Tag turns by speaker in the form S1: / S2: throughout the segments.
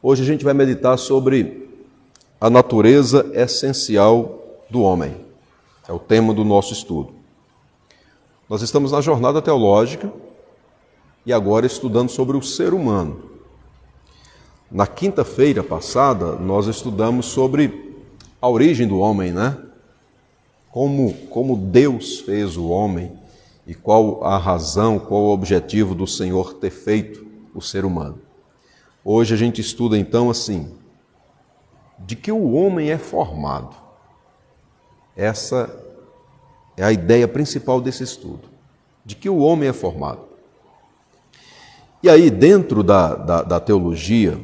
S1: Hoje a gente vai meditar sobre a natureza essencial do homem. É o tema do nosso estudo. Nós estamos na jornada teológica e agora estudando sobre o ser humano. Na quinta-feira passada, nós estudamos sobre a origem do homem, né? Como Deus fez o homem e qual a razão, qual o objetivo do Senhor ter feito o ser humano. Hoje a gente estuda então assim, de que o homem é formado. Essa é a ideia principal desse estudo, de que o homem é formado. E aí, dentro da teologia,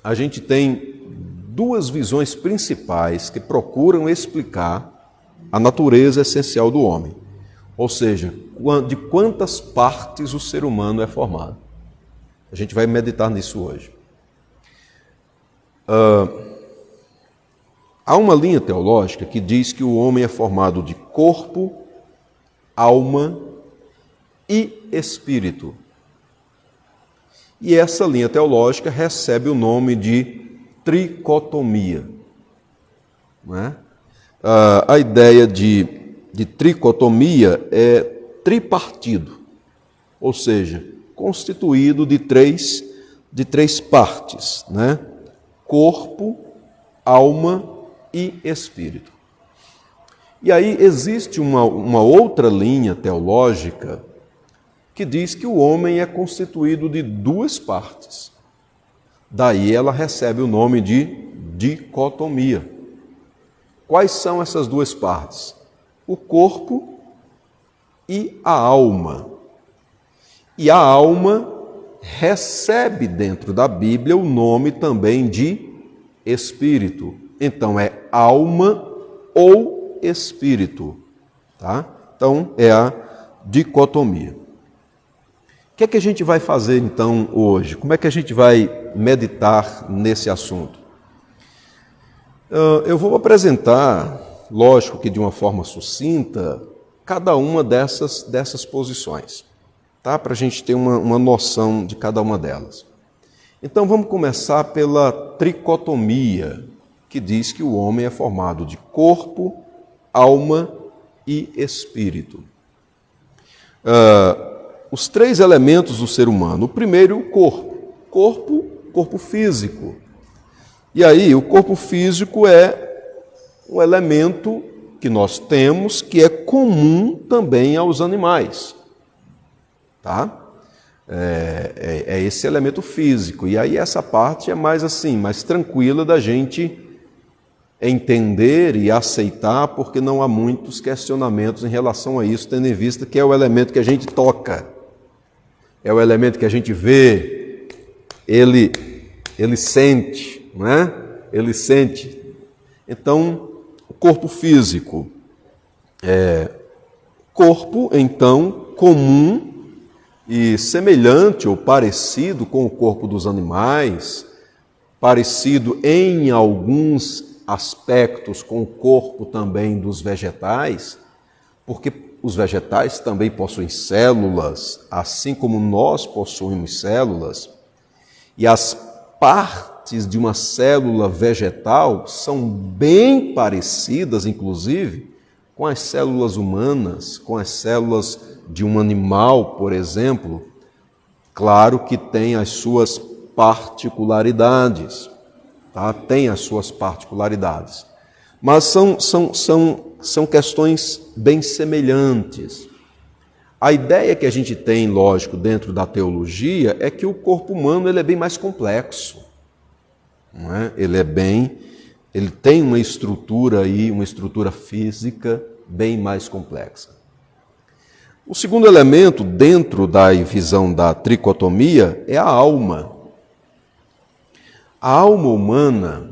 S1: a gente tem duas visões principais que procuram explicar a natureza essencial do homem. Ou seja, de quantas partes o ser humano é formado. A gente vai meditar nisso hoje. Há uma linha teológica que diz que o homem é formado de corpo, alma e espírito. E essa linha teológica recebe o nome de tricotomia. Não é? A ideia de tricotomia é tripartido, ou seja, constituído de três partes, né? Corpo, alma e espírito. E aí existe uma outra linha teológica que diz que o homem é constituído de duas partes. Daí ela recebe o nome de dicotomia. Quais são essas duas partes? O corpo e a alma. E a alma recebe dentro da Bíblia o nome também de espírito. Então é alma ou espírito. Tá? Então é a dicotomia. O que é que a gente vai fazer então hoje? Como é que a gente vai meditar nesse assunto? Eu vou apresentar, lógico que de uma forma sucinta, cada uma dessas posições, tá? Para a gente ter uma noção de cada uma delas. Então vamos começar pela tricotomia, que diz que o homem é formado de corpo, alma e espírito. Os três elementos do ser humano. O primeiro, o corpo. Corpo físico. E aí, o corpo físico é um elemento que nós temos que é comum também aos animais. Tá? É esse elemento físico. E aí, essa parte é mais tranquila da gente entender e aceitar, porque não há muitos questionamentos em relação a isso, tendo em vista que é o elemento que a gente toca. É o elemento que a gente vê, ele sente, não é? Ele sente. Então, o corpo físico corpo, então, comum e semelhante ou parecido com o corpo dos animais, parecido em alguns aspectos com o corpo também dos vegetais, porque os vegetais também possuem células, assim como nós possuímos células, e as partes de uma célula vegetal são bem parecidas, inclusive, com as células humanas, com as células de um animal, por exemplo. Claro que tem as suas particularidades, tá? Tem as suas particularidades, mas são questões bem semelhantes. A ideia que a gente tem, lógico, dentro da teologia é que o corpo humano ele é bem mais complexo. Não é? Ele tem uma estrutura física bem mais complexa. O segundo elemento dentro da visão da tricotomia é a alma. A alma humana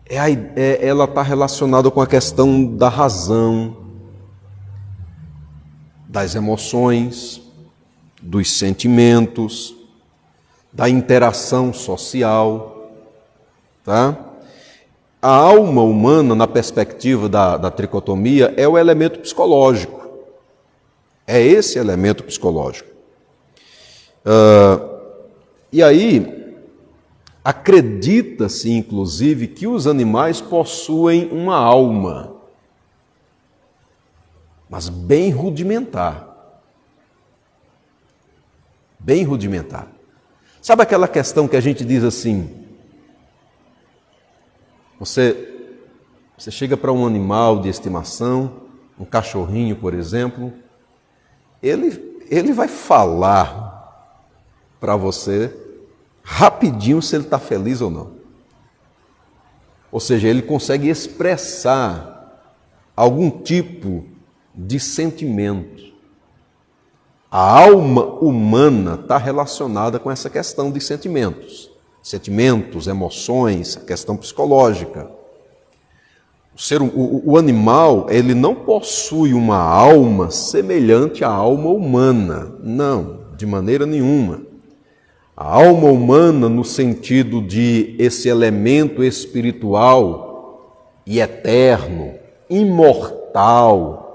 S1: ela está relacionada com a questão da razão, das emoções, dos sentimentos, da interação social. Tá? A alma humana, na perspectiva da tricotomia, é o elemento psicológico. É esse elemento psicológico. E aí, acredita-se, inclusive, que os animais possuem uma alma, mas bem rudimentar. Bem rudimentar. Sabe aquela questão que a gente diz assim, você chega para um animal de estimação, um cachorrinho, por exemplo, ele vai falar para você rapidinho se ele está feliz ou não. Ou seja, ele consegue expressar algum tipo de sentimento. A alma humana está relacionada com essa questão de sentimentos. Sentimentos, emoções, a questão psicológica. O animal, ele não possui uma alma semelhante à alma humana. Não, de maneira nenhuma. A alma humana, no sentido de esse elemento espiritual e eterno, imortal,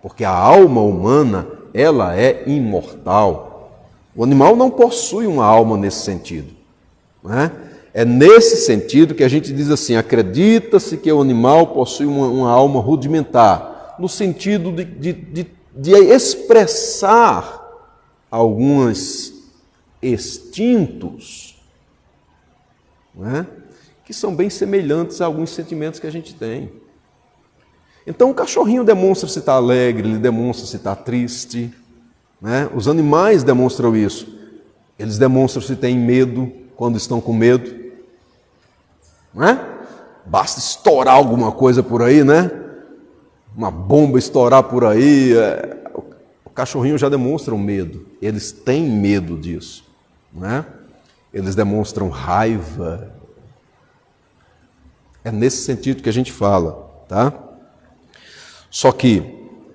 S1: porque a alma humana, ela é imortal. O animal não possui uma alma nesse sentido, não é? É nesse sentido que a gente diz assim, acredita-se que o animal possui uma alma rudimentar, no sentido de expressar alguns instintos, não é? Que são bem semelhantes a alguns sentimentos que a gente tem. Então o cachorrinho demonstra se está alegre, ele demonstra se está triste, né? Os animais demonstram isso. Eles demonstram se têm medo, quando estão com medo. Não é? Basta estourar alguma coisa por aí, né? Uma bomba estourar por aí, o cachorrinho já demonstra um medo. Eles têm medo disso, não é? Eles demonstram raiva. É nesse sentido que a gente fala, tá? Só que,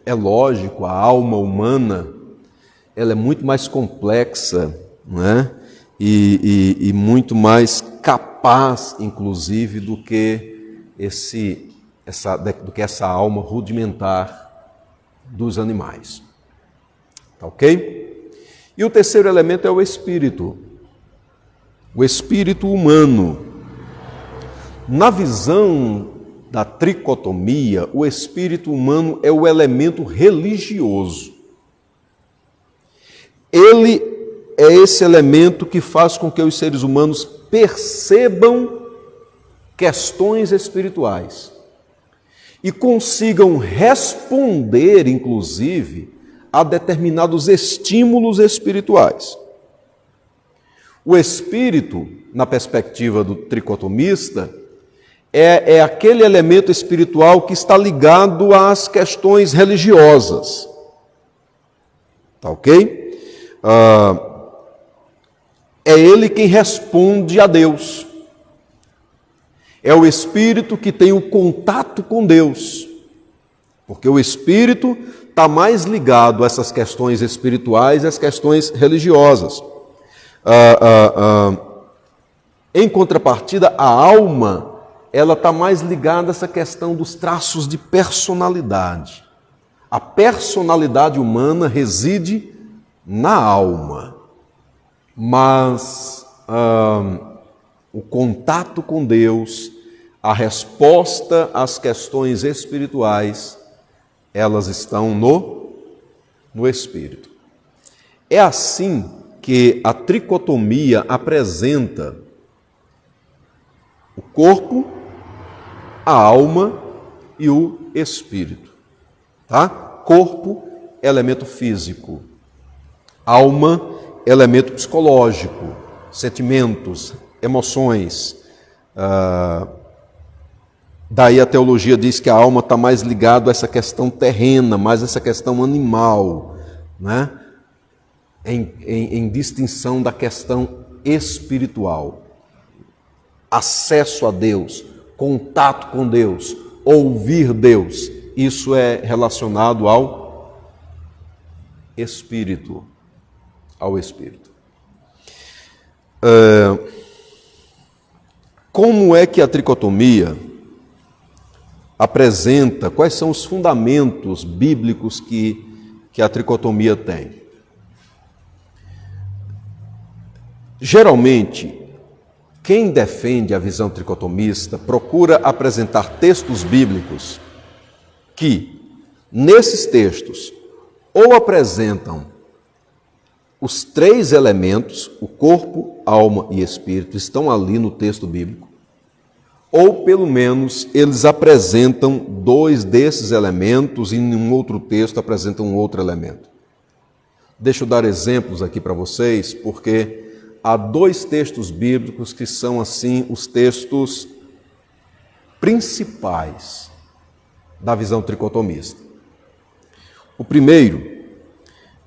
S1: é lógico, a alma humana, ela é muito mais complexa, não é? E muito mais capaz, inclusive, do que essa alma rudimentar dos animais. Tá ok? E o terceiro elemento é o espírito. O espírito humano. Na visão da tricotomia, o espírito humano é o elemento religioso. Ele é esse elemento que faz com que os seres humanos percebam questões espirituais e consigam responder, inclusive, a determinados estímulos espirituais. O espírito, na perspectiva do tricotomista, é aquele elemento espiritual que está ligado às questões religiosas. Tá ok? É ele quem responde a Deus. É o espírito que tem o contato com Deus. Porque o espírito está mais ligado a essas questões espirituais e às questões religiosas. Em contrapartida, a alma, ela está mais ligada a essa questão dos traços de personalidade. A personalidade humana reside na alma, mas o contato com Deus, a resposta às questões espirituais, elas estão no espírito. É assim que a tricotomia apresenta o corpo, a alma e o espírito. Tá? Corpo, elemento físico. Alma, elemento psicológico, sentimentos, emoções. Daí a teologia diz que a alma está mais ligada a essa questão terrena, mais essa questão animal, né? Em distinção da questão espiritual. Acesso a Deus, contato com Deus, ouvir Deus, isso é relacionado ao espírito. Ao espírito. Como é que a tricotomia apresenta, quais são os fundamentos bíblicos que a tricotomia tem? Geralmente, quem defende a visão tricotomista procura apresentar textos bíblicos que, nesses textos, ou apresentam os três elementos, o corpo, alma e espírito, estão ali no texto bíblico, ou pelo menos eles apresentam dois desses elementos e em um outro texto apresentam um outro elemento. Deixa eu dar exemplos aqui para vocês, porque há dois textos bíblicos que são, assim, os textos principais da visão tricotomista. O primeiro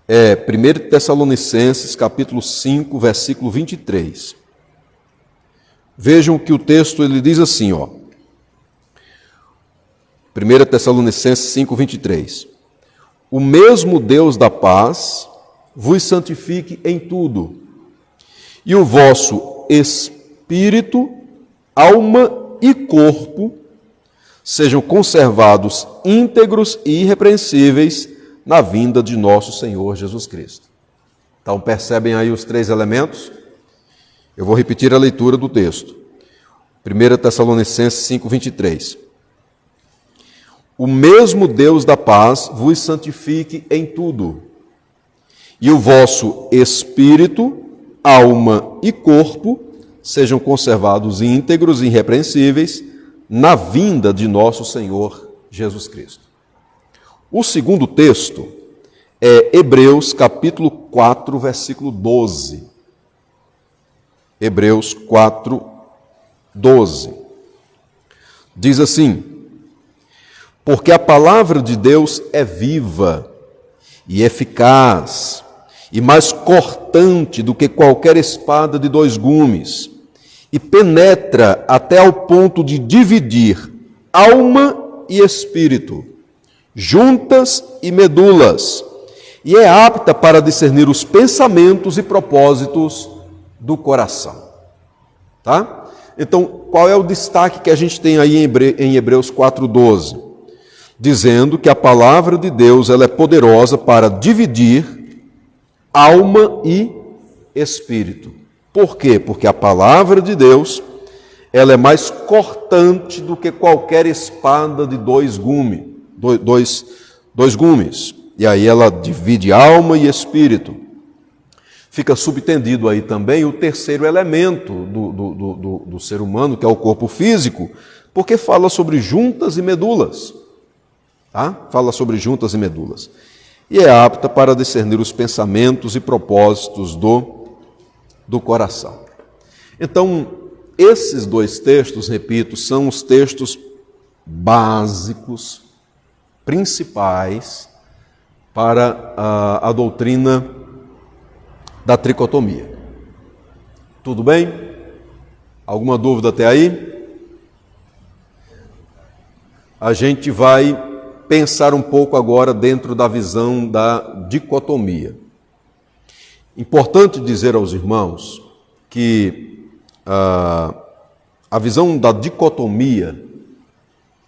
S1: é 1 Tessalonicenses, capítulo 5, versículo 23. Vejam que o texto ele diz assim, 1 Tessalonicenses 5, 23. O mesmo Deus da paz vos santifique em tudo, e o vosso espírito, alma e corpo sejam conservados íntegros e irrepreensíveis na vinda de nosso Senhor Jesus Cristo. Então, percebem aí os três elementos? Eu vou repetir a leitura do texto. 1 Tessalonicenses 5, 23. O mesmo Deus da paz vos santifique em tudo, e o vosso espírito, alma e corpo sejam conservados íntegros e irrepreensíveis na vinda de nosso Senhor Jesus Cristo. O segundo texto é Hebreus capítulo 4, versículo 12. Hebreus 4, 12. Diz assim: porque a palavra de Deus é viva e eficaz, e mais cortante do que qualquer espada de dois gumes, e penetra até ao ponto de dividir alma e espírito, juntas e medulas, e é apta para discernir os pensamentos e propósitos do coração. Tá? Então, qual é o destaque que a gente tem aí em Hebreus 4:12? Dizendo que a palavra de Deus ela é poderosa para dividir alma e espírito. Por quê? Porque a palavra de Deus ela é mais cortante do que qualquer espada de dois gumes. E aí ela divide alma e espírito. Fica subtendido aí também o terceiro elemento do ser humano, que é o corpo físico, porque fala sobre juntas e medulas. Tá? Fala sobre juntas e medulas. E é apta para discernir os pensamentos e propósitos do coração. Então, esses dois textos, repito, são os textos básicos, principais, para a doutrina da tricotomia. Tudo bem? Alguma dúvida até aí? A gente vai pensar um pouco agora dentro da visão da dicotomia. Importante dizer aos irmãos que a visão da dicotomia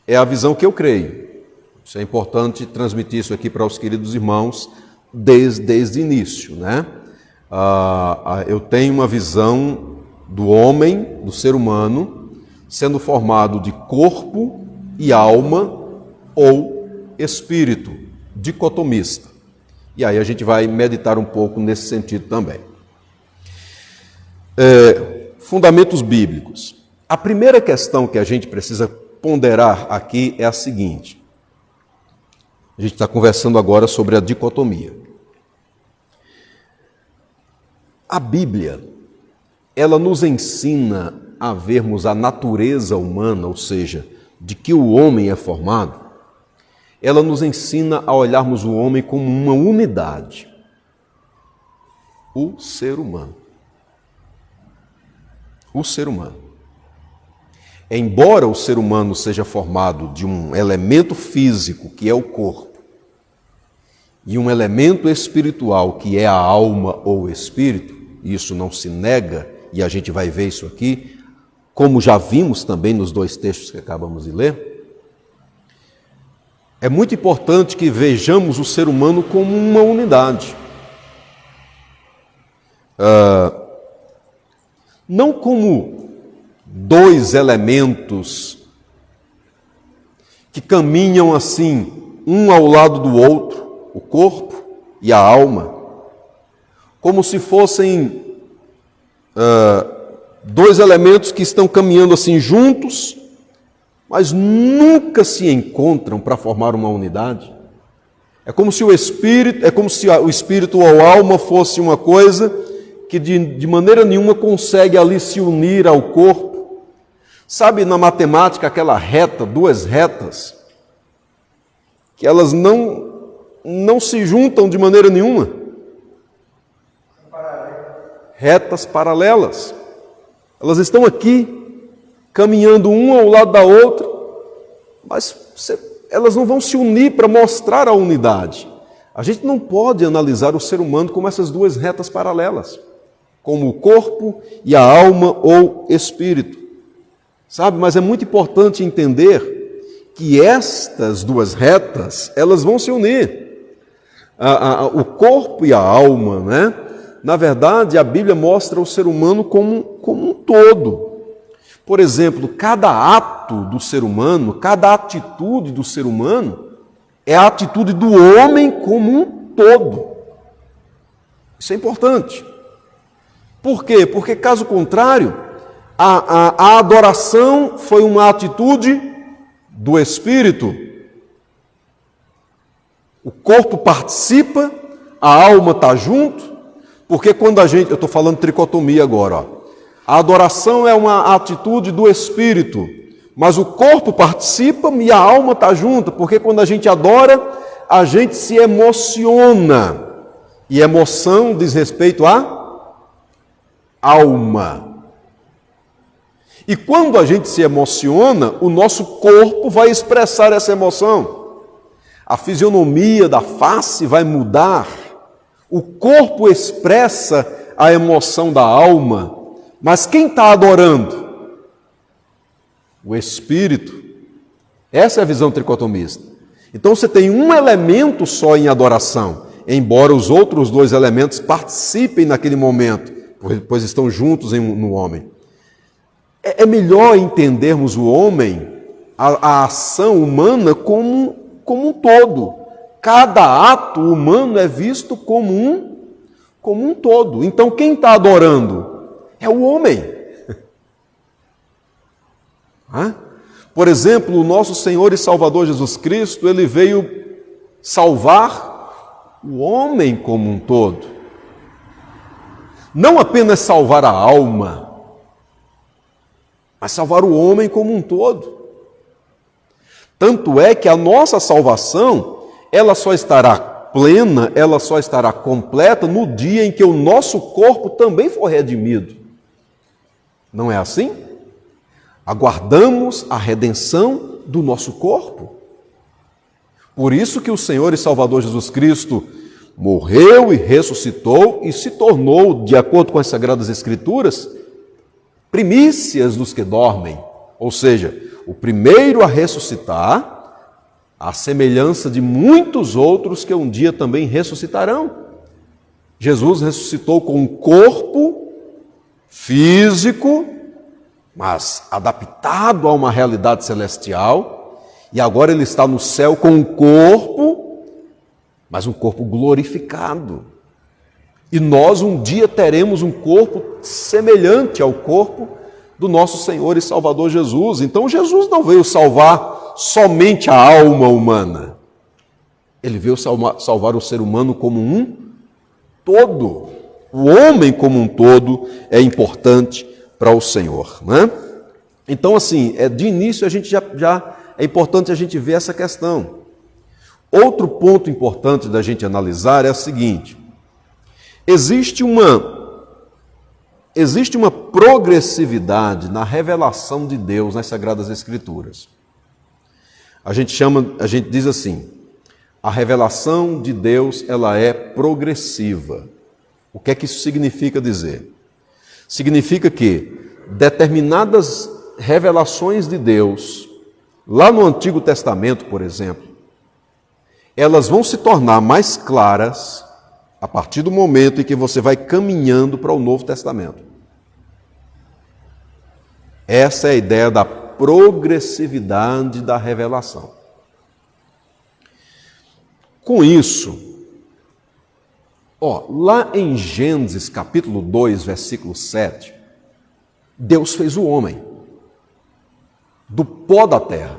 S1: é a visão que eu creio. Isso é importante transmitir isso aqui para os queridos irmãos desde o início, né? Eu tenho uma visão do homem, do ser humano, sendo formado de corpo e alma ou espírito, dicotomista. E aí a gente vai meditar um pouco nesse sentido também. Fundamentos bíblicos. A primeira questão que a gente precisa ponderar aqui é a seguinte. A gente está conversando agora sobre a dicotomia. A Bíblia, ela nos ensina a vermos a natureza humana, ou seja, de que o homem é formado. Ela nos ensina a olharmos o homem como uma unidade. O ser humano. O ser humano. Embora o ser humano seja formado de um elemento físico, que é o corpo, e um elemento espiritual, que é a alma ou o espírito, isso não se nega, e a gente vai ver isso aqui, como já vimos também nos dois textos que acabamos de ler, é muito importante que vejamos o ser humano como uma unidade. não como dois elementos que caminham assim, um ao lado do outro, o corpo e a alma, como se fossem dois elementos que estão caminhando assim juntos, mas nunca se encontram para formar uma unidade. É como se o espírito ou a alma fosse uma coisa que de maneira nenhuma consegue ali se unir ao corpo. Sabe, na matemática, aquela reta, duas retas, que elas não se juntam de maneira nenhuma. Retas paralelas. Elas estão aqui, caminhando uma ao lado da outra, mas elas não vão se unir para mostrar a unidade. A gente não pode analisar o ser humano como essas duas retas paralelas, como o corpo e a alma ou espírito. Sabe, mas é muito importante entender que estas duas retas, elas vão se unir. O corpo e a alma, né? Na verdade, a Bíblia mostra o ser humano como um todo. Por exemplo, cada ato do ser humano, cada atitude do ser humano é a atitude do homem como um todo. Isso é importante. Por quê? Porque, caso contrário, a adoração foi uma atitude do Espírito. O corpo participa, a alma está junto, porque quando eu estou falando tricotomia agora, ó. A adoração é uma atitude do Espírito, mas o corpo participa e a alma está junta, porque quando a gente adora, a gente se emociona. E emoção diz respeito à alma. E quando a gente se emociona, o nosso corpo vai expressar essa emoção. A fisionomia da face vai mudar. O corpo expressa a emoção da alma. Mas quem está adorando? O Espírito. Essa é a visão tricotomista. Então você tem um elemento só em adoração, embora os outros dois elementos participem naquele momento, pois estão juntos no homem. É melhor entendermos o homem, a ação humana, como um todo. Cada ato humano é visto como um todo. Então quem está adorando? É o homem. Por exemplo, o nosso Senhor e Salvador Jesus Cristo, ele veio salvar o homem como um todo. Não apenas salvar a alma, mas salvar o homem como um todo. Tanto é que a nossa salvação, ela só estará plena, ela só estará completa no dia em que o nosso corpo também for redimido. Não é assim? Aguardamos a redenção do nosso corpo. Por isso que o Senhor e Salvador Jesus Cristo morreu e ressuscitou e se tornou, de acordo com as Sagradas Escrituras, primícias dos que dormem. Ou seja, o primeiro a ressuscitar, à semelhança de muitos outros que um dia também ressuscitarão. Jesus ressuscitou com um corpo físico, mas adaptado a uma realidade celestial, e agora ele está no céu com um corpo, mas um corpo glorificado. E nós um dia teremos um corpo semelhante ao corpo do nosso Senhor e Salvador Jesus. Então Jesus não veio salvar somente a alma humana, ele veio salvar o ser humano como um todo. O homem como um todo é importante para o Senhor, né? Então, assim, de início a gente já é importante a gente ver essa questão. Outro ponto importante da gente analisar é o seguinte: existe uma progressividade na revelação de Deus nas Sagradas Escrituras. A gente diz assim: a revelação de Deus, ela é progressiva. O que é que isso significa dizer? Significa que determinadas revelações de Deus, lá no Antigo Testamento, por exemplo, elas vão se tornar mais claras a partir do momento em que você vai caminhando para o Novo Testamento. Essa é a ideia da progressividade da revelação. Com isso, lá em Gênesis capítulo 2, versículo 7, Deus fez o homem do pó da terra.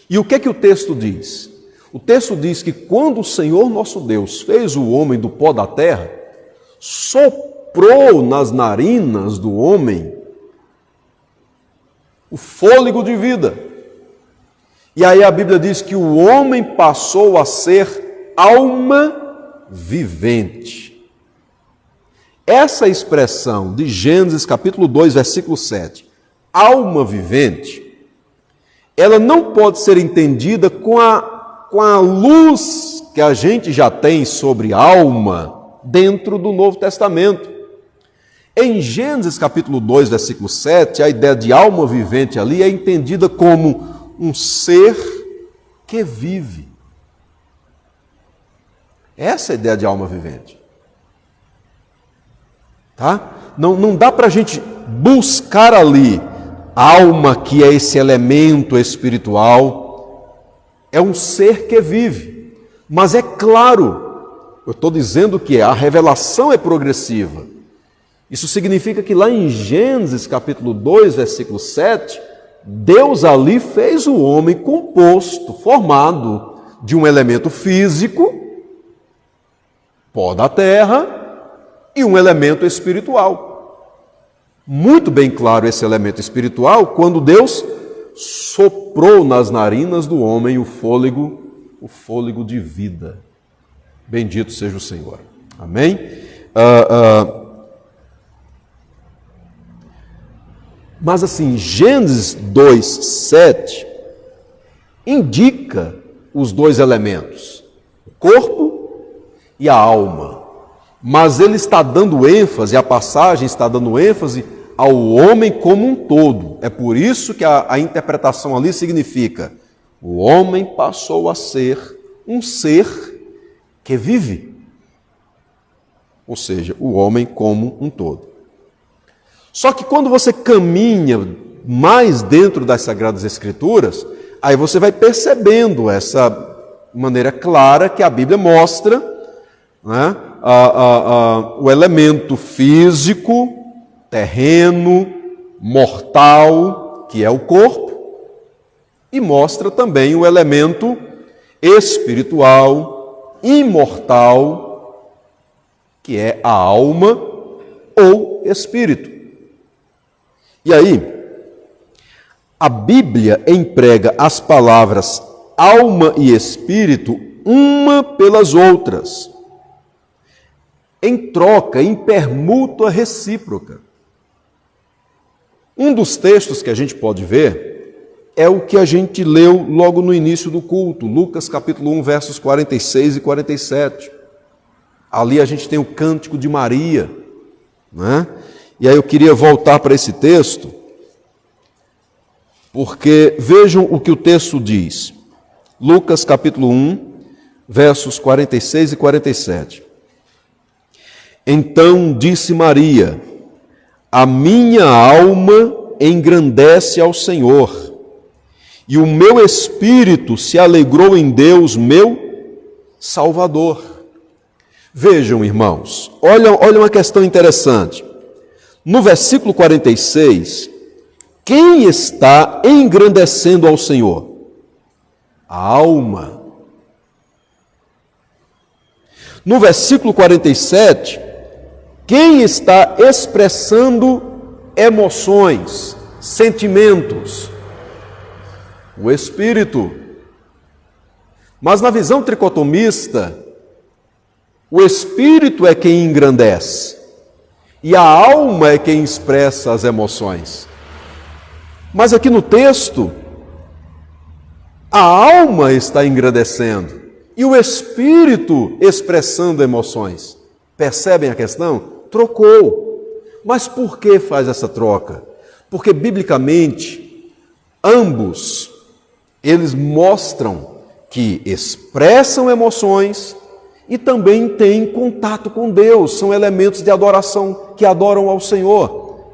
S1: E o que é que o texto diz? O texto diz que quando o Senhor nosso Deus fez o homem do pó da terra, soprou nas narinas do homem o fôlego de vida. E aí a Bíblia diz que o homem passou a ser alma vivente. Essa expressão de Gênesis capítulo 2, versículo 7, alma vivente, ela não pode ser entendida com a luz que a gente já tem sobre alma dentro do Novo Testamento. Em Gênesis capítulo 2, versículo 7, a ideia de alma vivente ali é entendida como um ser que vive. Essa é a ideia de alma vivente. Tá? Não dá para a gente buscar ali alma, que é esse elemento espiritual. É um ser que vive. Mas é claro, eu estou dizendo que a revelação é progressiva. Isso significa que lá em Gênesis capítulo 2, versículo 7, Deus ali fez o homem composto, formado de um elemento físico, pó da terra, e um elemento espiritual. Muito bem claro esse elemento espiritual quando Deus soprou nas narinas do homem o fôlego de vida. Bendito seja o Senhor. Amém? Mas assim, Gênesis 2, 7 indica os dois elementos, o corpo e a alma. Mas ele está dando ênfase, a passagem está dando ênfase ao homem como um todo. É por isso que a interpretação ali significa: o homem passou a ser um ser que vive. Ou seja, o homem como um todo. Só que quando você caminha mais dentro das Sagradas Escrituras, aí você vai percebendo essa maneira clara que a Bíblia mostra, né, o elemento físico, terreno, mortal, que é o corpo, e mostra também o elemento espiritual, imortal, que é a alma ou espírito. E aí, a Bíblia emprega as palavras alma e espírito uma pelas outras, em troca, em permuta recíproca. Um dos textos que a gente pode ver é o que a gente leu logo no início do culto, Lucas capítulo 1, versos 46 e 47. Ali a gente tem o cântico de Maria, né? E aí eu queria voltar para esse texto, porque vejam o que o texto diz. Lucas capítulo 1, versos 46 e 47. Então disse Maria: a minha alma engrandece ao Senhor, e o meu espírito se alegrou em Deus, meu Salvador. Vejam, irmãos, olha uma questão interessante. No versículo 46, quem está engrandecendo ao Senhor? A alma. No versículo 47, quem está expressando emoções, sentimentos? O espírito. Mas na visão tricotomista, o espírito é quem engrandece e a alma é quem expressa as emoções. Mas aqui no texto, a alma está engrandecendo e o espírito expressando emoções. Percebem a questão? Trocou. Mas por que faz essa troca? Porque, biblicamente, ambos, eles mostram que expressam emoções e também têm contato com Deus, são elementos de adoração que adoram ao Senhor.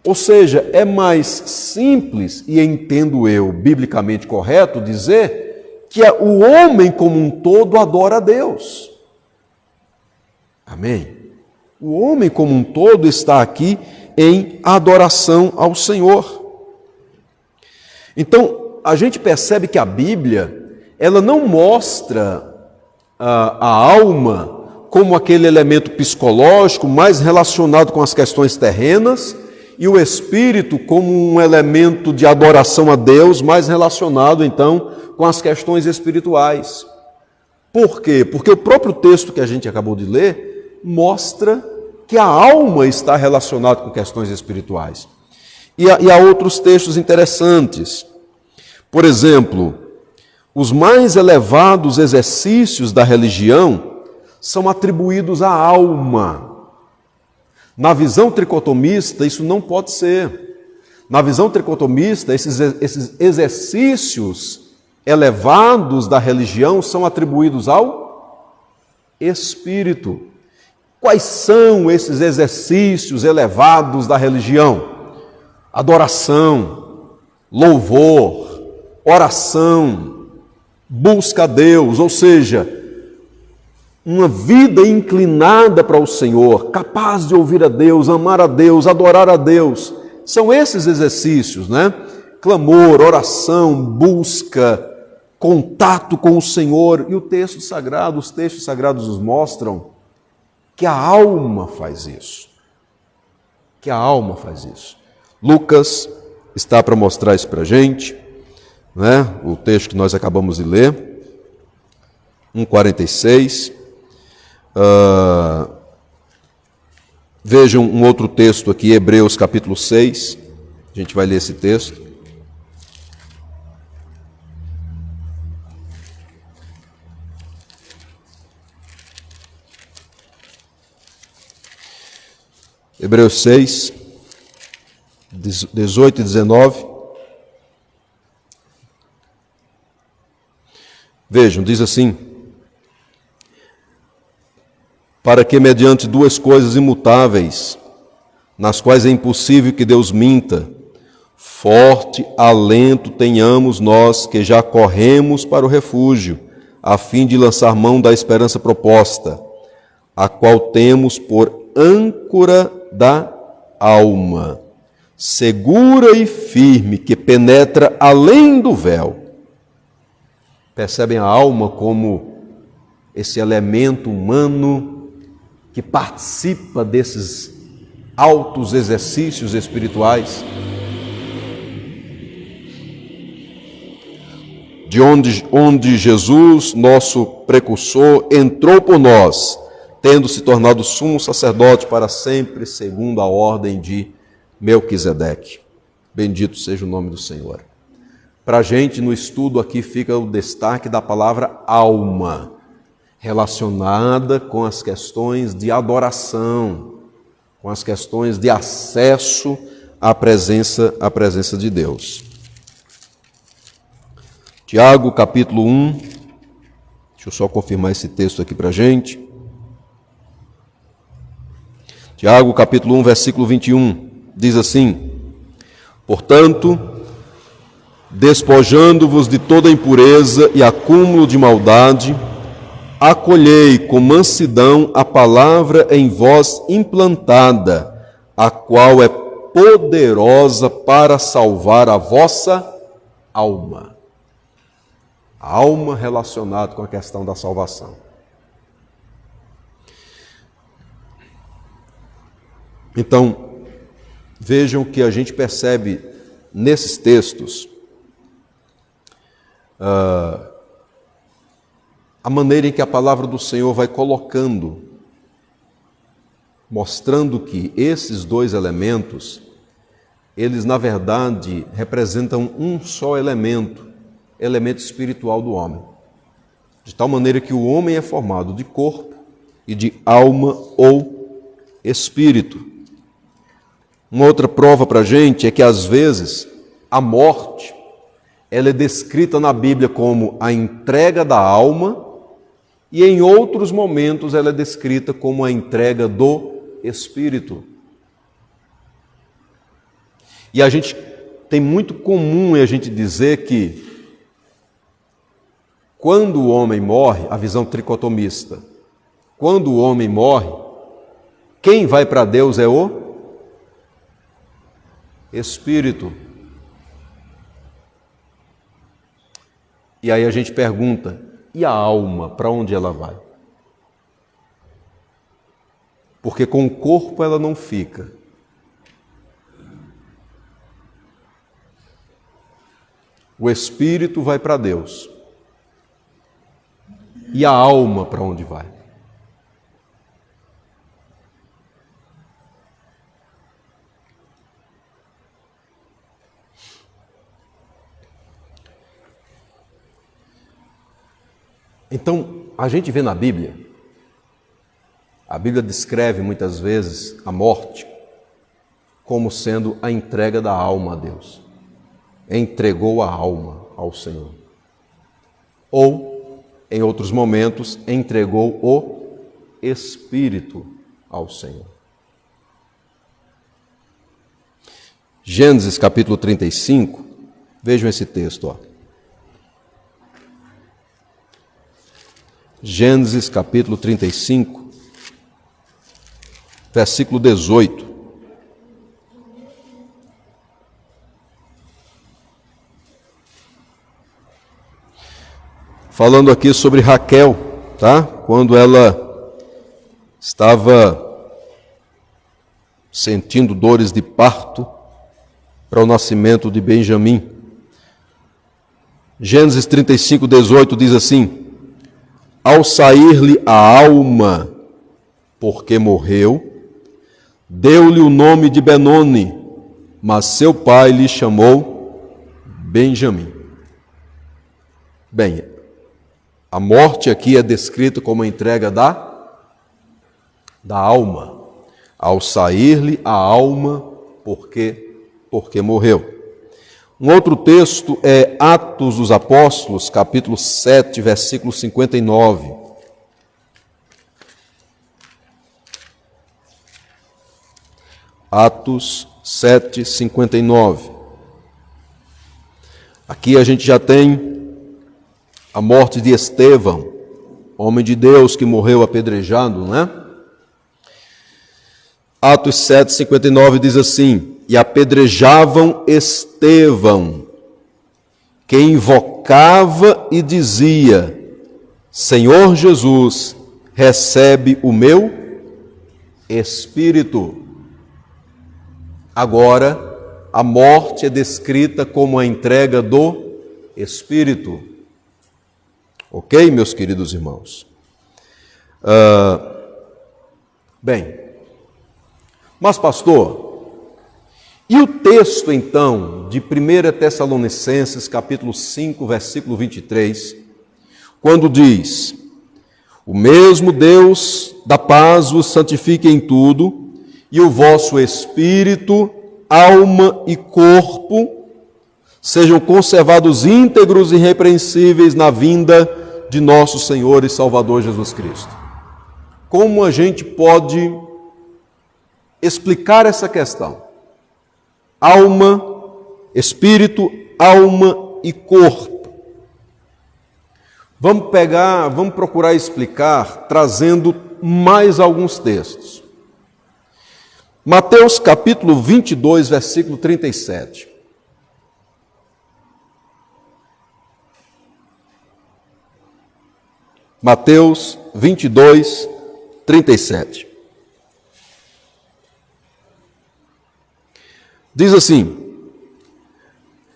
S1: Ou seja, é mais simples, e entendo eu, biblicamente correto, dizer que o homem como um todo adora a Deus. Amém? O homem como um todo está aqui em adoração ao Senhor. Então, a gente percebe que a Bíblia, ela não mostra a alma como aquele elemento psicológico mais relacionado com as questões terrenas e o espírito como um elemento de adoração a Deus mais relacionado, então, com as questões espirituais. Por quê? Porque o próprio texto que a gente acabou de ler mostra que a alma está relacionada com questões espirituais. E há outros textos interessantes. Por exemplo, os mais elevados exercícios da religião são atribuídos à alma. Na visão tricotomista, isso não pode ser. Na visão tricotomista, esses exercícios elevados da religião são atribuídos ao Espírito. Quais são esses exercícios elevados da religião? Adoração, louvor, oração, busca a Deus, ou seja, uma vida inclinada para o Senhor, capaz de ouvir a Deus, amar a Deus, adorar a Deus. São esses exercícios, né? Clamor, oração, busca, contato com o Senhor. E o texto sagrado, os textos sagrados nos mostram que a alma faz isso. Que a alma faz isso. Lucas está para mostrar isso para a gente, né? O texto que nós acabamos de ler, 1,46. Vejam um outro texto aqui, Hebreus capítulo 6. A gente vai ler esse texto. Hebreus 6, 18 e 19. Vejam, diz assim: para que mediante duas coisas imutáveis, nas quais é impossível que Deus minta, forte alento tenhamos nós que já corremos para o refúgio, a fim de lançar mão da esperança proposta, a qual temos por âncora da alma, segura e firme, que penetra além do véu. Percebem a alma como esse elemento humano que participa desses altos exercícios espirituais, de onde Jesus, nosso precursor, entrou por nós, tendo se tornado sumo sacerdote para sempre, segundo a ordem de Melquisedeque. Bendito seja o nome do Senhor. Para a gente, no estudo aqui, fica o destaque da palavra alma, relacionada com as questões de adoração, com as questões de acesso à presença de Deus. Tiago, capítulo 1, deixa eu só confirmar esse texto aqui para a gente. Tiago, capítulo 1, versículo 21, diz assim: portanto, despojando-vos de toda impureza e acúmulo de maldade, acolhei com mansidão a palavra em vós implantada, a qual é poderosa para salvar a vossa alma. A alma relacionada com a questão da salvação. Então, vejam que a gente percebe nesses textos a maneira em que a palavra do Senhor vai colocando, mostrando que esses dois elementos, eles na verdade representam um só elemento espiritual do homem. De tal maneira que o homem é formado de corpo e de alma ou espírito. Uma outra prova para a gente é que às vezes a morte, ela é descrita na Bíblia como a entrega da alma, e em outros momentos ela é descrita como a entrega do espírito. E a gente tem muito comum a gente dizer que quando o homem morre, a visão tricotomista, quando o homem morre, quem vai para Deus é o Espírito. E aí a gente pergunta, e a alma, para onde ela vai? Porque com o corpo ela não fica. O Espírito vai para Deus. E a alma para onde vai? Então, a gente vê na Bíblia, a Bíblia descreve muitas vezes a morte como sendo a entrega da alma a Deus. Entregou a alma ao Senhor. Ou, em outros momentos, entregou o Espírito ao Senhor. Gênesis capítulo 35, vejam esse texto, ó. Gênesis capítulo 35, versículo 18. Falando aqui sobre Raquel, tá? Quando ela estava sentindo dores de parto para o nascimento de Benjamim. Gênesis 35, 18 diz assim: ao sair-lhe a alma, porque morreu, deu-lhe o nome de Benoni, mas seu pai lhe chamou Benjamim. Bem, a morte aqui é descrita como a entrega da alma. Ao sair-lhe a alma, porque morreu. Um outro texto é Atos dos Apóstolos, capítulo 7, versículo 59. Atos 7, 59. Aqui a gente já tem a morte de Estevão, homem de Deus que morreu apedrejado, né? Atos 7, 59 diz assim: e apedrejavam Estevão, que invocava e dizia: Senhor Jesus, recebe o meu espírito. Agora, a morte é descrita como a entrega do espírito. Ok, meus queridos irmãos? Bem, mas pastor, e o texto, então, de 1 Tessalonicenses, capítulo 5, versículo 23, quando diz: o mesmo Deus da paz vos santifique em tudo, e o vosso espírito, alma e corpo sejam conservados íntegros e irrepreensíveis na vinda de nosso Senhor e Salvador Jesus Cristo. Como a gente pode explicar essa questão? Alma, espírito, alma e corpo. Vamos procurar explicar trazendo mais alguns textos. Mateus capítulo 22, versículo 37. Mateus 22, 37. Diz assim: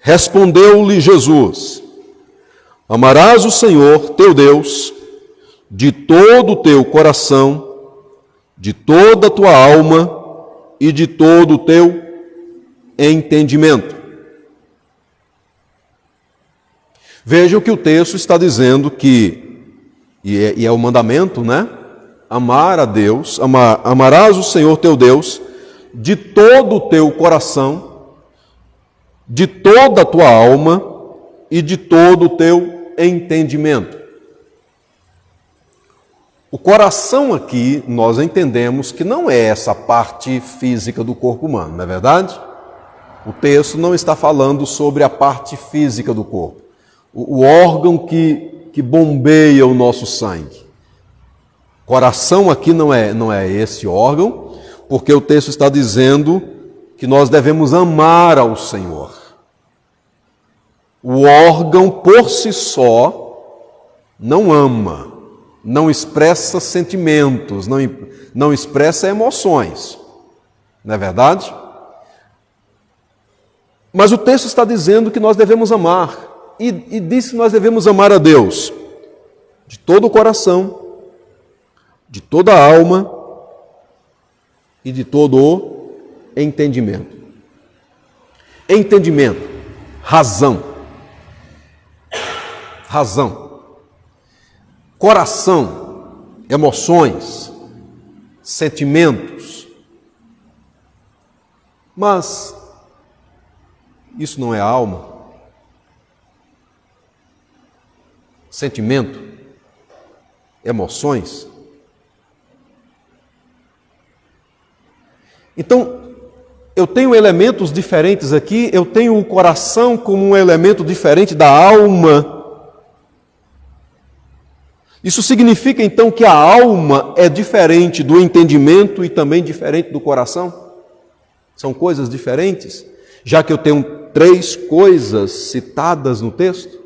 S1: respondeu-lhe Jesus: amarás o Senhor teu Deus de todo o teu coração, de toda a tua alma e de todo o teu entendimento. Vejam que o texto está dizendo que, e é o mandamento, né? Amar a Deus, amarás o Senhor teu Deus de todo o teu coração, de toda a tua alma e de todo o teu entendimento. O coração aqui, nós entendemos que não é essa parte física do corpo humano, não é verdade? O texto não está falando sobre a parte física do corpo, o órgão que bombeia o nosso sangue. Coração aqui não é esse órgão, porque o texto está dizendo que nós devemos amar ao Senhor. O órgão por si só não ama, não expressa sentimentos, não expressa emoções. Não é verdade? Mas o texto está dizendo que nós devemos amar. E diz que nós devemos amar a Deus de todo o coração, de toda a alma e de todo o entendimento. Entendimento, razão. Coração, emoções, sentimentos. Mas isso não é alma? Sentimento, emoções. Então, eu tenho elementos diferentes aqui, eu tenho o coração como um elemento diferente da alma. Isso significa então que a alma é diferente do entendimento e também diferente do coração? São coisas diferentes? Já que eu tenho 3 coisas citadas no texto?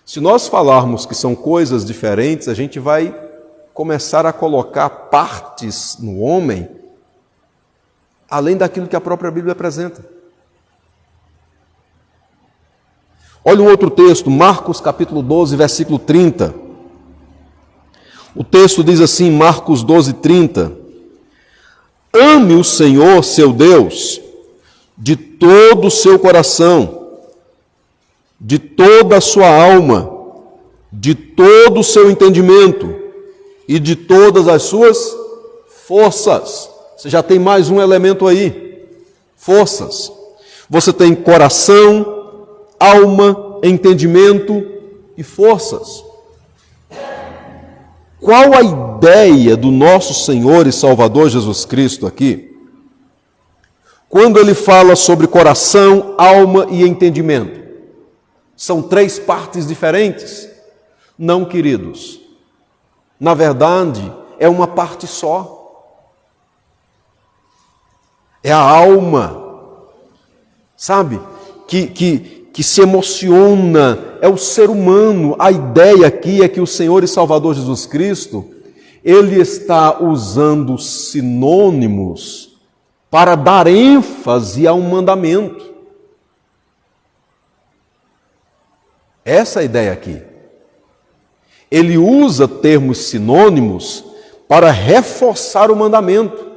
S1: Se nós falarmos que são coisas diferentes, a gente vai começar a colocar partes no homem além daquilo que a própria Bíblia apresenta. Olha um outro texto, Marcos capítulo 12, versículo 30. O texto diz assim, Marcos 12, 30. Ame o Senhor, seu Deus, de todo o seu coração, de toda a sua alma, de todo o seu entendimento e de todas as suas forças. Você já tem mais um elemento aí. Forças. Você tem coração, alma, entendimento e forças. Qual a ideia do nosso Senhor e Salvador Jesus Cristo aqui? Quando ele fala sobre coração, alma e entendimento. São 3 partes diferentes? Não, queridos. Na verdade, é uma parte só. É a alma, sabe? Que se emociona, é o ser humano. A ideia aqui é que o Senhor e Salvador Jesus Cristo, Ele está usando sinônimos para dar ênfase a um mandamento. Essa é a ideia aqui. Ele usa termos sinônimos para reforçar o mandamento.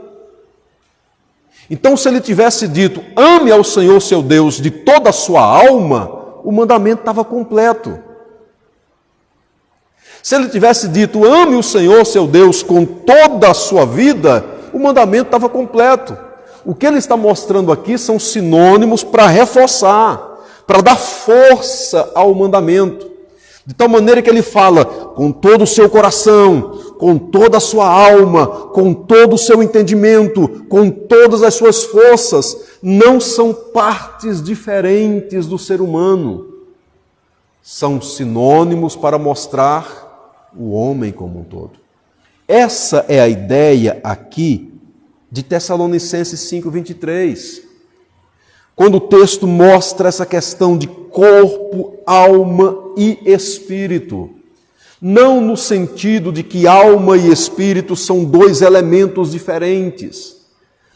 S1: Então, se ele tivesse dito, ame ao Senhor seu Deus de toda a sua alma, o mandamento estava completo. Se ele tivesse dito, ame o Senhor seu Deus com toda a sua vida, o mandamento estava completo. O que ele está mostrando aqui são sinônimos para reforçar, para dar força ao mandamento. De tal maneira que ele fala, com todo o seu coração, com toda a sua alma, com todo o seu entendimento, com todas as suas forças, não são partes diferentes do ser humano. São sinônimos para mostrar o homem como um todo. Essa é a ideia aqui de Tessalonicenses 5:23. Quando o texto mostra essa questão de corpo, alma e espírito. Não no sentido de que alma e espírito são 2 elementos diferentes,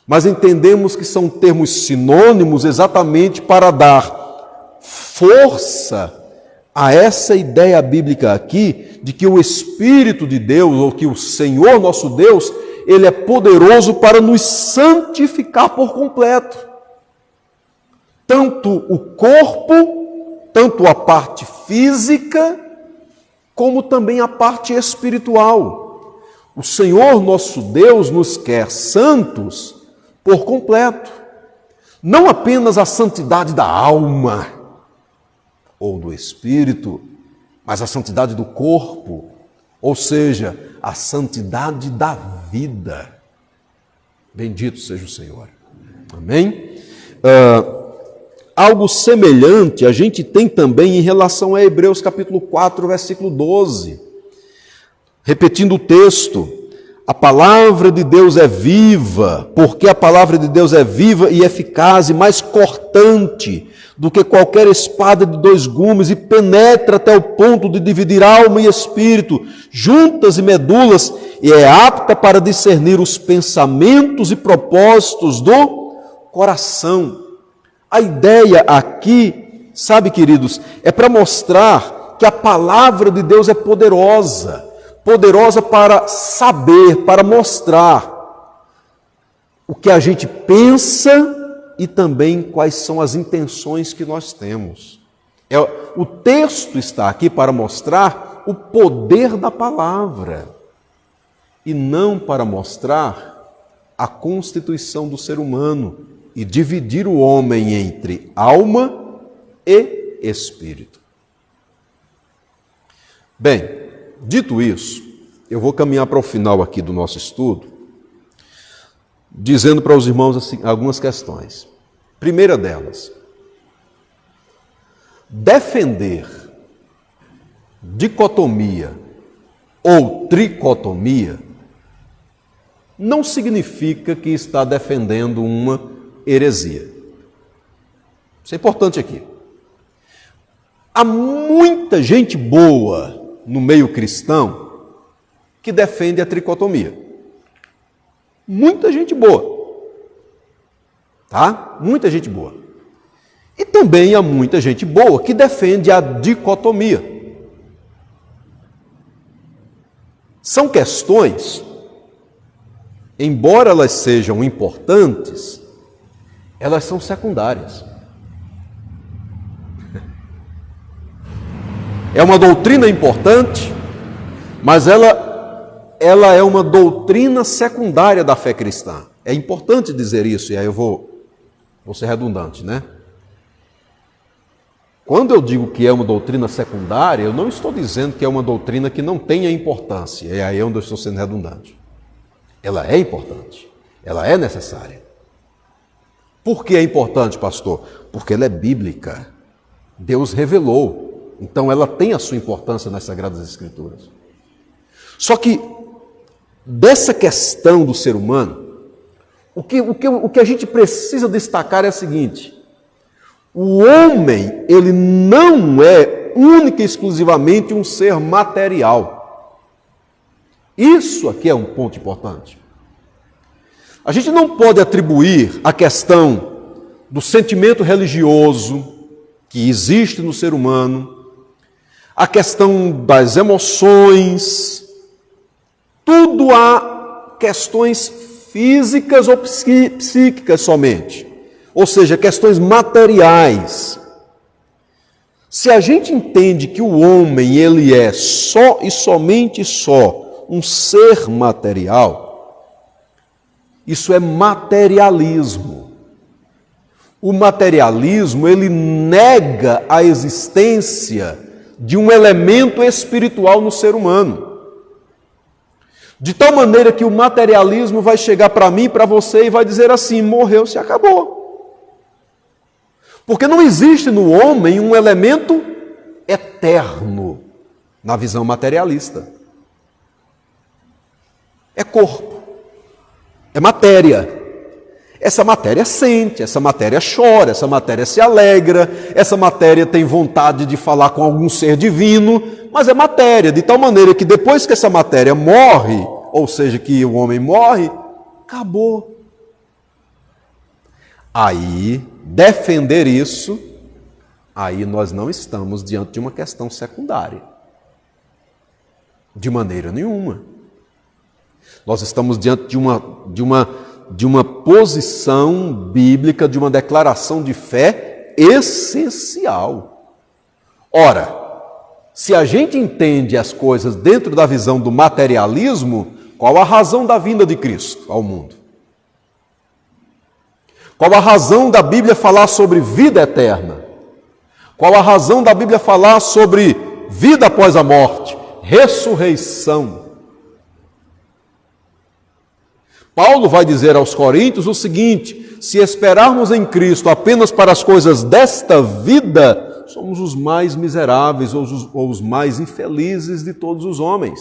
S1: mas entendemos que são termos sinônimos exatamente para dar força a essa ideia bíblica aqui, de que o Espírito de Deus, ou que o Senhor nosso Deus, Ele é poderoso para nos santificar por completo. Tanto o corpo, tanto a parte física, como também a parte espiritual. O Senhor nosso Deus nos quer santos por completo. Não apenas a santidade da alma ou do espírito, mas a santidade do corpo, ou seja, a santidade da vida. Bendito seja o Senhor. Amém? Algo semelhante a gente tem também em relação a Hebreus capítulo 4, versículo 12. Repetindo o texto, a palavra de Deus é viva, porque a palavra de Deus é viva e eficaz e mais cortante do que qualquer espada de 2 gumes e penetra até o ponto de dividir alma e espírito, juntas e medulas, e é apta para discernir os pensamentos e propósitos do coração. A ideia aqui, sabe, queridos, é para mostrar que a palavra de Deus é poderosa para saber, para mostrar o que a gente pensa e também quais são as intenções que nós temos. O texto está aqui para mostrar o poder da palavra e não para mostrar a constituição do ser humano e dividir o homem entre alma e espírito. Bem, dito isso, eu vou caminhar para o final aqui do nosso estudo, dizendo para os irmãos assim, algumas questões. Primeira delas, defender dicotomia ou tricotomia não significa que está defendendo uma heresia. Isso é importante aqui. Há muita gente boa no meio cristão que defende a tricotomia. Muita gente boa. Tá? Muita gente boa. E também há muita gente boa que defende a dicotomia. São questões, embora elas sejam importantes, elas são secundárias. É uma doutrina importante, mas ela é uma doutrina secundária da fé cristã. É importante dizer isso, e aí eu vou ser redundante, né? Quando eu digo que é uma doutrina secundária, eu não estou dizendo que é uma doutrina que não tenha importância, e aí é onde eu estou sendo redundante. Ela é importante, ela é necessária. Por que é importante, pastor? Porque ela é bíblica. Deus revelou, então ela tem a sua importância nas Sagradas Escrituras. Só que, dessa questão do ser humano, o que a gente precisa destacar é o seguinte: o homem, ele não é única e exclusivamente um ser material. Isso aqui é um ponto importante. A gente não pode atribuir a questão do sentimento religioso que existe no ser humano, a questão das emoções, tudo a questões físicas ou psíquicas somente, ou seja, questões materiais. Se a gente entende que o homem ele é só e somente só um ser material, isso é materialismo. O materialismo ele nega a existência de um elemento espiritual no ser humano. De tal maneira que o materialismo vai chegar para mim, para você, e vai dizer assim: morreu, se acabou. Porque não existe no homem um elemento eterno, na visão materialista. É corpo, é matéria. Essa matéria sente, essa matéria chora, essa matéria se alegra, essa matéria tem vontade de falar com algum ser divino, mas é matéria, de tal maneira que depois que essa matéria morre, ou seja, que o homem morre, acabou. Aí, defender isso, aí nós não estamos diante de uma questão secundária. De maneira nenhuma. Nós estamos diante de uma posição bíblica, de uma declaração de fé essencial. Ora, se a gente entende as coisas dentro da visão do materialismo, qual a razão da vinda de Cristo ao mundo? Qual a razão da Bíblia falar sobre vida eterna? Qual a razão da Bíblia falar sobre vida após a morte? Ressurreição. Paulo vai dizer aos Coríntios o seguinte: se esperarmos em Cristo apenas para as coisas desta vida, somos os mais miseráveis ou os mais infelizes de todos os homens.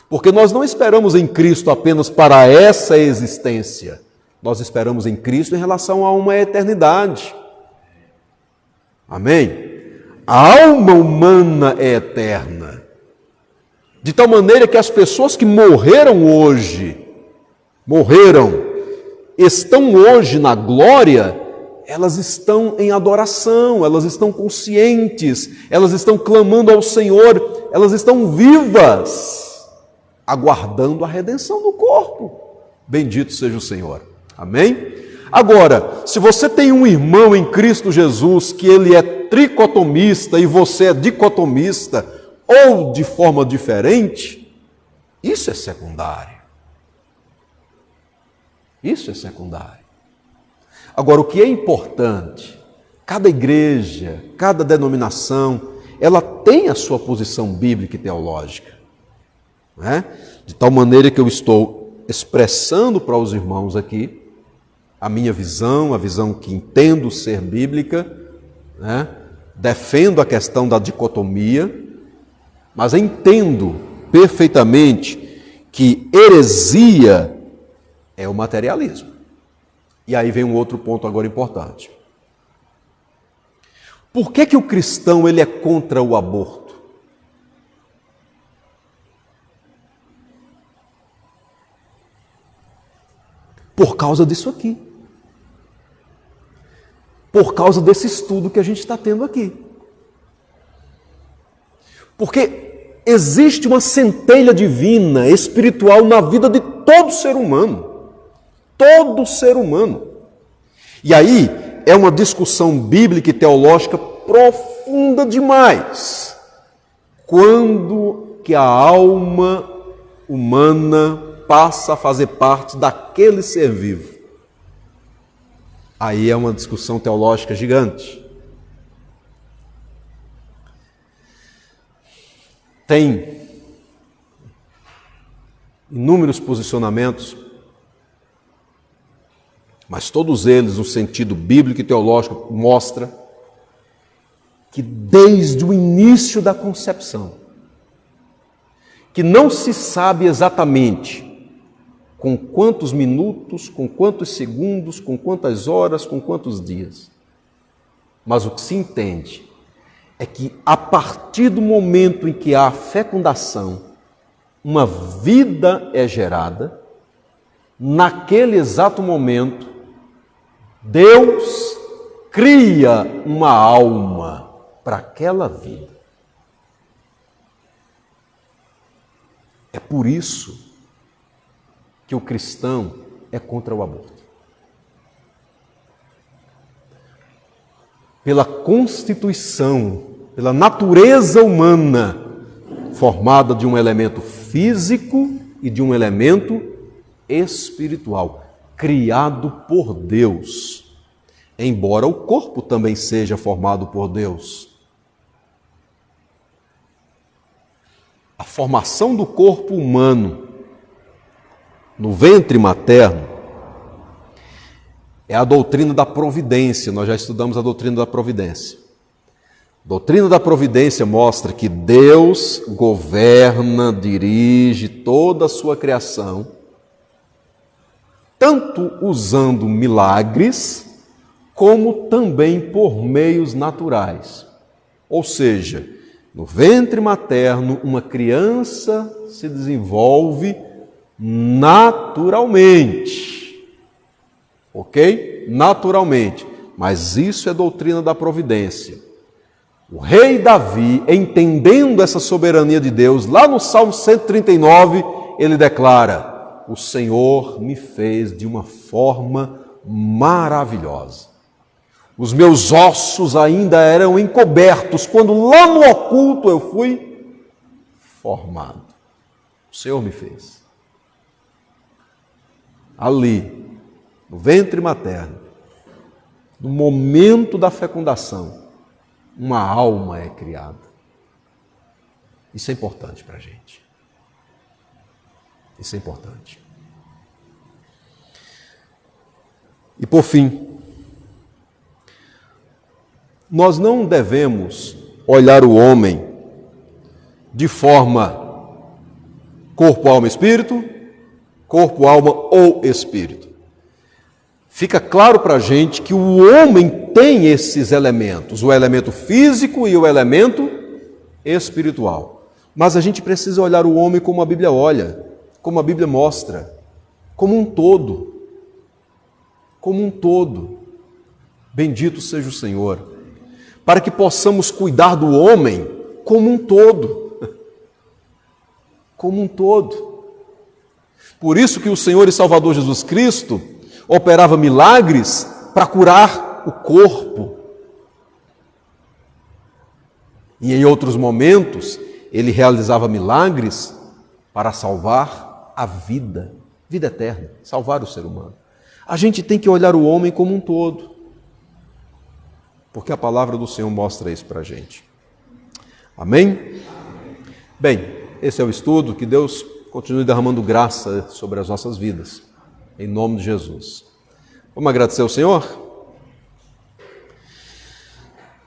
S1: Porque nós não esperamos em Cristo apenas para essa existência, nós esperamos em Cristo em relação a uma eternidade. Amém? A alma humana é eterna. De tal maneira que as pessoas que morreram, estão hoje na glória, elas estão em adoração, elas estão conscientes, elas estão clamando ao Senhor, elas estão vivas, aguardando a redenção do corpo. Bendito seja o Senhor. Amém? Agora, se você tem um irmão em Cristo Jesus que ele é tricotomista e você é dicotomista, ou de forma diferente, isso é secundário. Isso é secundário. Agora, o que é importante, cada igreja, cada denominação, ela tem a sua posição bíblica e teológica, não é? De tal maneira que eu estou expressando para os irmãos aqui a minha visão, a visão que entendo ser bíblica, né? Defendo a questão da dicotomia, mas entendo perfeitamente que heresia é o materialismo. E aí vem um outro ponto agora importante. Por que o cristão ele é contra o aborto? Por causa disso aqui. Por causa desse estudo que a gente está tendo aqui. Porque existe uma centelha divina, espiritual na vida de todo ser humano. Todo ser humano. E aí é uma discussão bíblica e teológica profunda demais. Quando que a alma humana passa a fazer parte daquele ser vivo? Aí é uma discussão teológica gigante. Tem inúmeros posicionamentos, mas todos eles, no sentido bíblico e teológico, mostra que desde o início da concepção, que não se sabe exatamente com quantos minutos, com quantos segundos, com quantas horas, com quantos dias, mas o que se entende é que a partir do momento em que há a fecundação, uma vida é gerada, naquele exato momento, Deus cria uma alma para aquela vida. É por isso que o cristão é contra o aborto. Pela constituição, pela natureza humana, formada de um elemento físico e de um elemento espiritual, criado por Deus, embora o corpo também seja formado por Deus. A formação do corpo humano no ventre materno é a doutrina da providência. Nós já estudamos a doutrina da providência. A doutrina da providência mostra que Deus governa, dirige toda a sua criação, tanto usando milagres, como também por meios naturais. Ou seja, no ventre materno, uma criança se desenvolve naturalmente. Ok? Naturalmente. Mas isso é doutrina da providência. O rei Davi, entendendo essa soberania de Deus, lá no Salmo 139, ele declara: o Senhor me fez de uma forma maravilhosa. Os meus ossos ainda eram encobertos, quando lá no oculto eu fui formado. O Senhor me fez. Ali, no ventre materno, no momento da fecundação, uma alma é criada. Isso é importante para a gente. Isso é importante. E por fim, nós não devemos olhar o homem de forma corpo, alma, espírito, corpo, alma ou espírito. Fica claro para a gente que o homem tem esses elementos, o elemento físico e o elemento espiritual. Mas a gente precisa olhar o homem como a Bíblia olha, como a Bíblia mostra, como um todo. Como um todo. Bendito seja o Senhor. Para que possamos cuidar do homem como um todo. Como um todo. Por isso que o Senhor e Salvador Jesus Cristo operava milagres para curar o corpo. E em outros momentos, ele realizava milagres para salvar a vida eterna, salvar o ser humano. A gente tem que olhar o homem como um todo, porque a palavra do Senhor mostra isso para a gente. Amém? Bem, esse é o estudo. Que Deus continue derramando graça sobre as nossas vidas, em nome de Jesus. Vamos agradecer ao Senhor?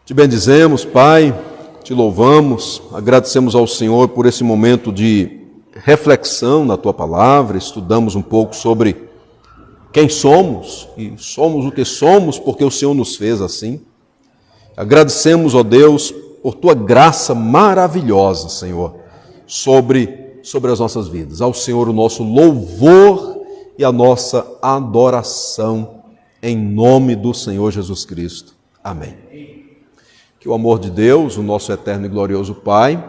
S1: Te bendizemos, Pai, te louvamos, agradecemos ao Senhor por esse momento de reflexão na Tua Palavra. Estudamos um pouco sobre quem somos, e somos o que somos porque o Senhor nos fez assim. Agradecemos, ó Deus, por Tua graça maravilhosa, Senhor, sobre as nossas vidas. Ao Senhor o nosso louvor e a nossa adoração, em nome do Senhor Jesus Cristo. Amém. Que o amor de Deus, o nosso eterno e glorioso Pai,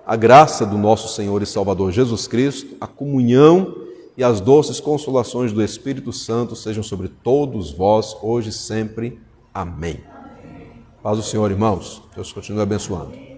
S1: a graça do nosso Senhor e Salvador Jesus Cristo, a comunhão e as doces consolações do Espírito Santo sejam sobre todos vós, hoje e sempre. Amém. Paz do Senhor, irmãos. Deus continue abençoando.